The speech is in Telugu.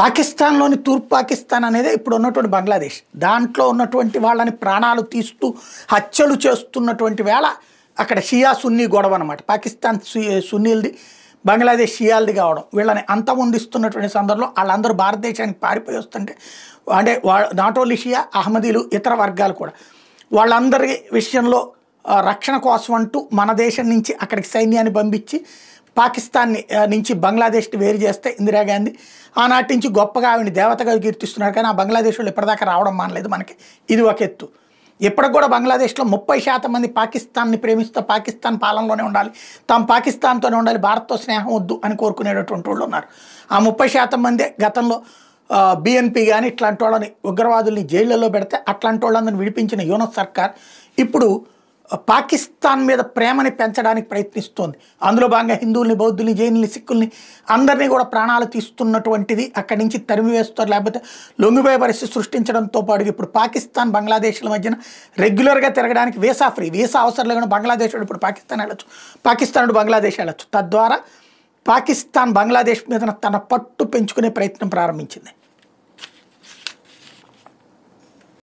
పాకిస్తాన్లోని తూర్పు పాకిస్తాన్ అనేది ఇప్పుడు ఉన్నటువంటి బంగ్లాదేశ్. దాంట్లో ఉన్నటువంటి వాళ్ళని ప్రాణాలు తీస్తూ హత్యలు చేస్తున్నటువంటి వేళ అక్కడ షియా సున్నీ గొడవ అనమాట. పాకిస్తాన్ సున్నీలది, బంగ్లాదేశ్ షియాలది కావడం, వీళ్ళని అంతమొందిస్తున్నటువంటి సందర్భంలో వాళ్ళందరూ భారతదేశానికి పారిపోయి వస్తుంటే, అంటే నాట్ ఓన్లీ షియా, అహ్మదీలు, ఇతర వర్గాలు కూడా వాళ్ళందరి విషయంలో రక్షణ కోసం అంటూ మన దేశం నుంచి అక్కడికి సైన్యాన్ని పంపించి పాకిస్తాన్ని నుంచి బంగ్లాదేశ్ని వేరు చేస్తే ఇందిరాగాంధీ ఆనాటి నుంచి గొప్పగా ఆవిడని దేవతగా కీర్తిస్తున్నారు. కానీ ఆ బంగ్లాదేశ్ వాళ్ళు ఇప్పటిదాకా రావడం మానలేదు. మనకి ఇది ఒక ఎత్తు. ఇప్పటికి కూడా బంగ్లాదేశ్లో 30% మంది పాకిస్తాన్ని ప్రేమిస్తూ పాకిస్తాన్ పాలనలోనే ఉండాలి, తాము పాకిస్తాన్తోనే ఉండాలి, భారత్తో స్నేహం వద్దు అని కోరుకునేటటువంటి వాళ్ళు ఉన్నారు. ఆ 30% మందే గతంలో BNP కానీ ఇట్లాంటి వాళ్ళని ఉగ్రవాదుల్ని జైళ్ళలో పెడితే అట్లాంటి వాళ్ళందరిని విడిపించిన యూనస్ సర్కార్ ఇప్పుడు పాకిస్తాన్ మీద ప్రేమని పెంచడానికి ప్రయత్నిస్తోంది. అందులో భాగంగా హిందువుల్ని, బౌద్ధుల్ని, జైనుల్ని, సిక్కుల్ని అందరినీ కూడా ప్రాణాలు తీస్తున్నటువంటిది అక్కడి నుంచి తరిమివేస్తారు, లేకపోతే లొంగిపోయే పరిస్థితి సృష్టించడంతో పాటు ఇప్పుడు పాకిస్తాన్ బంగ్లాదేశ్ల మధ్యన రెగ్యులర్గా తిరగడానికి వీసా ఫ్రీ, వీసా అవసరం లేకుండా బంగ్లాదేశ్ ఇప్పుడు పాకిస్తాన్ వెళ్ళొచ్చు, పాకిస్తాన్ బంగ్లాదేశ్ వెళ్ళొచ్చు. తద్వారా పాకిస్తాన్ బంగ్లాదేశ్ మీద తన పట్టు పెంచుకునే ప్రయత్నం ప్రారంభించింది.